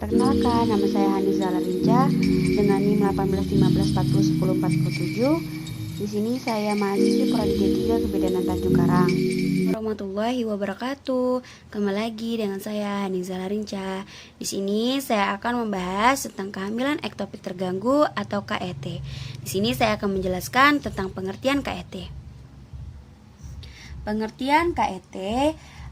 Perkenalkan, nama saya Haniza Larinca dengan NIM 1815401047. Di sini saya mahasiswi Prodi D3 Kebidanan Tanjung Karang. Warahmatullahi wabarakatuh. Kembali lagi dengan saya Haniza Larinca. Di sini saya akan membahas tentang kehamilan ektopik terganggu atau KET. Di sini saya akan menjelaskan tentang pengertian KET. Pengertian KET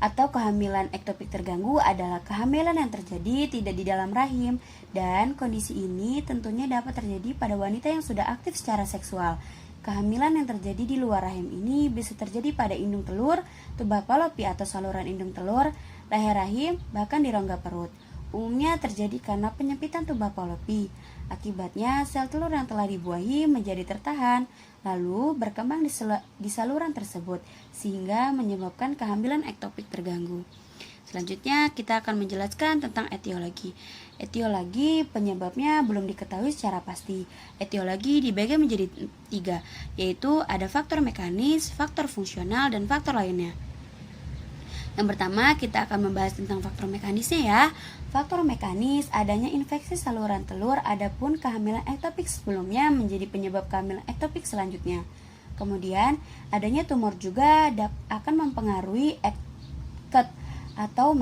atau kehamilan ektopik terganggu adalah kehamilan yang terjadi tidak di dalam rahim, dan kondisi ini tentunya dapat terjadi pada wanita yang sudah aktif secara seksual. Kehamilan yang terjadi di luar rahim ini bisa terjadi pada indung telur, tuba falopi atau saluran indung telur, leher rahim, bahkan di rongga perut. Umumnya terjadi karena penyempitan tuba falopi. Akibatnya sel telur yang telah dibuahi menjadi tertahan, lalu berkembang di saluran tersebut, sehingga menyebabkan kehamilan ektopik terganggu. Selanjutnya kita akan menjelaskan tentang etiologi. Etiologi penyebabnya belum diketahui secara pasti. Etiologi dibagi menjadi 3, yaitu ada faktor mekanis, faktor fungsional, dan faktor lainnya. Yang pertama kita akan membahas tentang faktor mekanisnya ya. Faktor mekanis adanya infeksi saluran telur, adapun kehamilan ektopik sebelumnya menjadi penyebab kehamilan ektopik selanjutnya. Kemudian adanya tumor juga akan mempengaruhi eket atau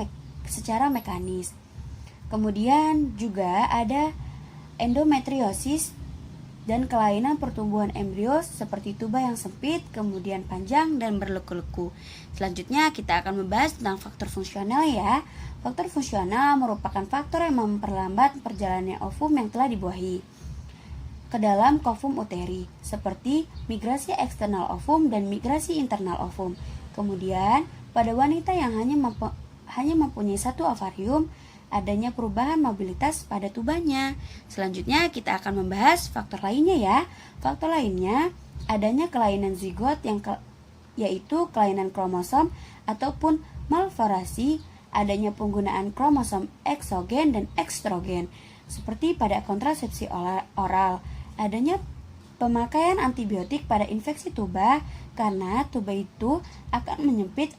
secara mekanis. Kemudian juga ada endometriosis dan kelainan pertumbuhan embrio seperti tuba yang sempit, kemudian panjang dan berleku-leku. Selanjutnya kita akan membahas tentang faktor fungsional ya. Faktor fungsional merupakan faktor yang memperlambat perjalanannya ovum yang telah dibuahi ke dalam kovum uteri, seperti migrasi eksternal ovum dan migrasi internal ovum. Kemudian pada wanita yang hanya mempunyai satu ovarium, adanya perubahan mobilitas pada tubanya. Selanjutnya kita akan membahas faktor lainnya ya. Faktor lainnya adanya kelainan zigot yaitu kelainan kromosom ataupun malforasi, adanya penggunaan kromosom eksogen dan ekstrogen seperti pada kontrasepsi oral, adanya pemakaian antibiotik pada infeksi tuba karena tuba itu akan menyempit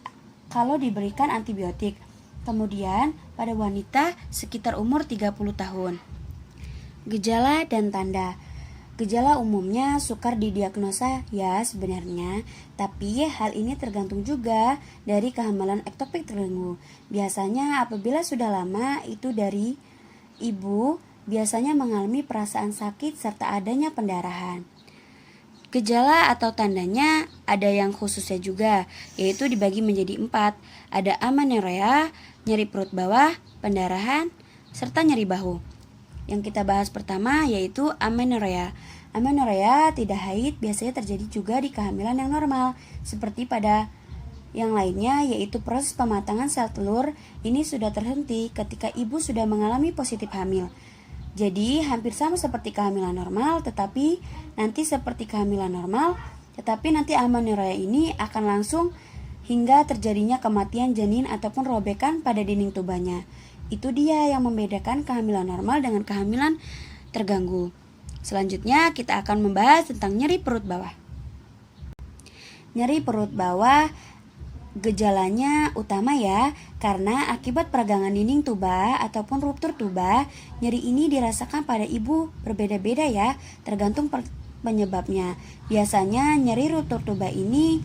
kalau diberikan antibiotik. Kemudian pada wanita sekitar umur 30 tahun. Gejala dan tanda. Gejala umumnya sukar didiagnosa ya sebenarnya, tapi hal ini tergantung juga dari kehamilan ektopik terganggu. Biasanya apabila sudah lama itu dari ibu biasanya mengalami perasaan sakit serta adanya pendarahan. Gejala atau tandanya ada yang khususnya juga, yaitu dibagi menjadi 4. Ada amenorrea, nyeri perut bawah, pendarahan, serta nyeri bahu. Yang kita bahas pertama yaitu amenorrea. Amenorrea tidak haid biasanya terjadi juga di kehamilan yang normal, seperti pada yang lainnya, yaitu proses pematangan sel telur ini sudah terhenti ketika ibu sudah mengalami positif hamil. Jadi hampir sama seperti kehamilan normal, tetapi nanti amenorrea ini akan langsung hingga terjadinya kematian janin ataupun robekan pada dinding tubanya. Itu dia yang membedakan kehamilan normal dengan kehamilan terganggu. Selanjutnya kita akan membahas tentang nyeri perut bawah. Nyeri perut bawah gejalanya utama ya, karena akibat peragangan dinding tuba ataupun ruptur tuba. Nyeri ini dirasakan pada ibu berbeda-beda ya, tergantung penyebabnya. Biasanya nyeri ruptur tuba ini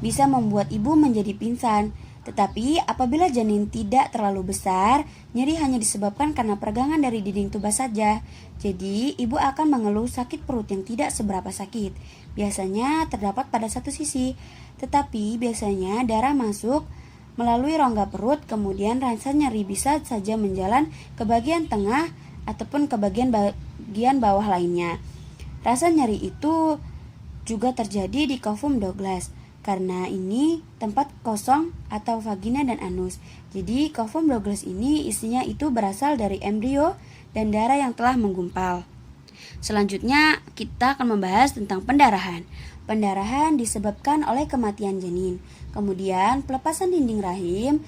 bisa membuat ibu menjadi pingsan. Tetapi apabila janin tidak terlalu besar, nyeri hanya disebabkan karena peragangan dari dinding tuba saja. Jadi ibu akan mengeluh sakit perut yang tidak seberapa sakit. Biasanya terdapat pada satu sisi, tetapi biasanya darah masuk melalui rongga perut, kemudian rasa nyeri bisa saja menjalan ke bagian tengah ataupun ke bagian bawah lainnya. Rasa nyeri itu juga terjadi di kovum Douglas, karena ini tempat kosong atau vagina dan anus. Jadi kovum Douglas ini isinya itu berasal dari embrio dan darah yang telah menggumpal. Selanjutnya kita akan membahas tentang pendarahan. Pendarahan disebabkan oleh kematian janin, kemudian pelepasan dinding rahim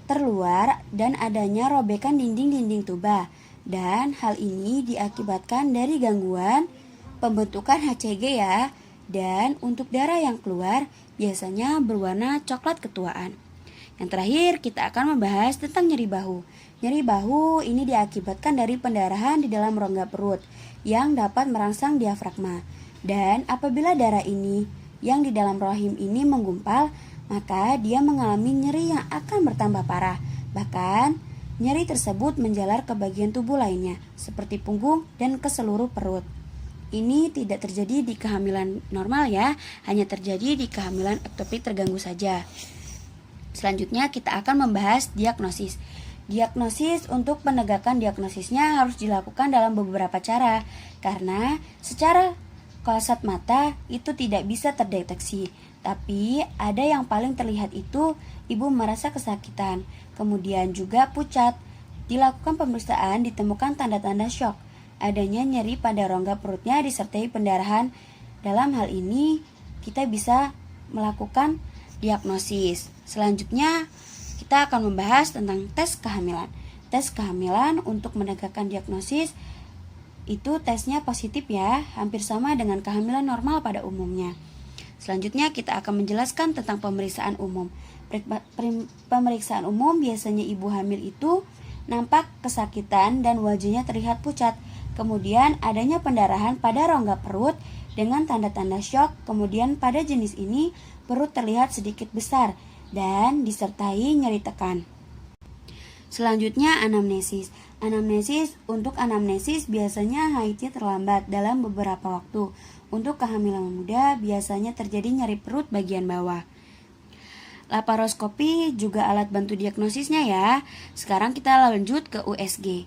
terluar dan adanya robekan dinding-dinding tuba. Dan hal ini diakibatkan dari gangguan pembentukan HCG ya. Dan untuk darah yang keluar biasanya berwarna coklat ketuaan. Yang terakhir, kita akan membahas tentang nyeri bahu. Nyeri bahu ini diakibatkan dari pendarahan di dalam rongga perut yang dapat merangsang diafragma. Dan apabila darah ini yang di dalam rahim ini menggumpal, maka dia mengalami nyeri yang akan bertambah parah. Bahkan, nyeri tersebut menjalar ke bagian tubuh lainnya, seperti punggung dan ke seluruh perut. Ini tidak terjadi di kehamilan normal ya, hanya terjadi di kehamilan ektopik terganggu saja. Selanjutnya kita akan membahas diagnosis. Diagnosis untuk penegakan diagnosisnya harus dilakukan dalam beberapa cara, karena secara kasat mata itu tidak bisa terdeteksi. Tapi ada yang paling terlihat itu ibu merasa kesakitan, kemudian juga pucat. Dilakukan pemeriksaan ditemukan tanda-tanda syok, adanya nyeri pada rongga perutnya disertai pendarahan. Dalam hal ini kita bisa melakukan diagnosis. Selanjutnya kita akan membahas tentang tes kehamilan. Tes kehamilan untuk menegakkan diagnosis itu tesnya positif ya, hampir sama dengan kehamilan normal pada umumnya. Selanjutnya kita akan menjelaskan tentang pemeriksaan umum. Pemeriksaan umum biasanya ibu hamil itu nampak kesakitan dan wajahnya terlihat pucat. Kemudian adanya pendarahan pada rongga perut dengan tanda-tanda syok. Kemudian pada jenis ini perut terlihat sedikit besar dan disertai nyeri tekan. Selanjutnya anamnesis. Untuk anamnesis biasanya haidnya terlambat dalam beberapa waktu. Untuk kehamilan muda biasanya terjadi nyeri perut bagian bawah. Laparoskopi juga alat bantu diagnosisnya ya. Sekarang kita lanjut ke USG.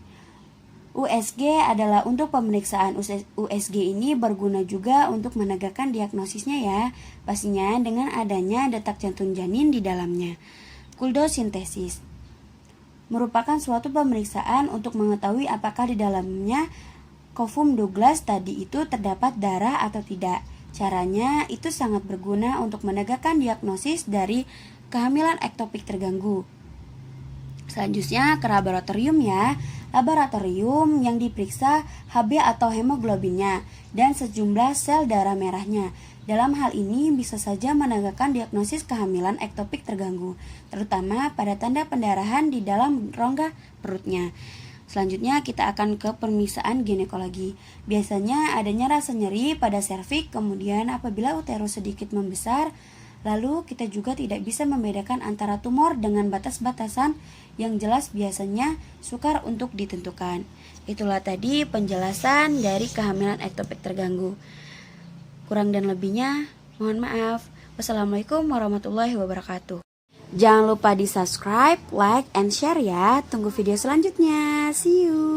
USG adalah untuk pemeriksaan. USG ini berguna juga untuk menegakkan diagnosisnya ya, pastinya dengan adanya detak jantung janin di dalamnya. Kuldosintesis merupakan suatu pemeriksaan untuk mengetahui apakah di dalamnya Covum Douglas tadi itu terdapat darah atau tidak. Caranya itu sangat berguna untuk menegakkan diagnosis dari kehamilan ektopik terganggu. Selanjutnya ke laboratorium ya. Laboratorium yang diperiksa Hb atau hemoglobinnya dan sejumlah sel darah merahnya. Dalam hal ini bisa saja menegakkan diagnosis kehamilan ektopik terganggu, terutama pada tanda pendarahan di dalam rongga perutnya. Selanjutnya kita akan ke pemeriksaan ginekologi. Biasanya adanya rasa nyeri pada serviks, kemudian apabila uterus sedikit membesar. Lalu kita juga tidak bisa membedakan antara tumor dengan batas-batasan yang jelas biasanya sukar untuk ditentukan. Itulah tadi penjelasan dari kehamilan ektopik terganggu. Kurang dan lebihnya mohon maaf. Wassalamualaikum warahmatullahi wabarakatuh. Jangan lupa di subscribe, like, and share ya. Tunggu video selanjutnya. See you.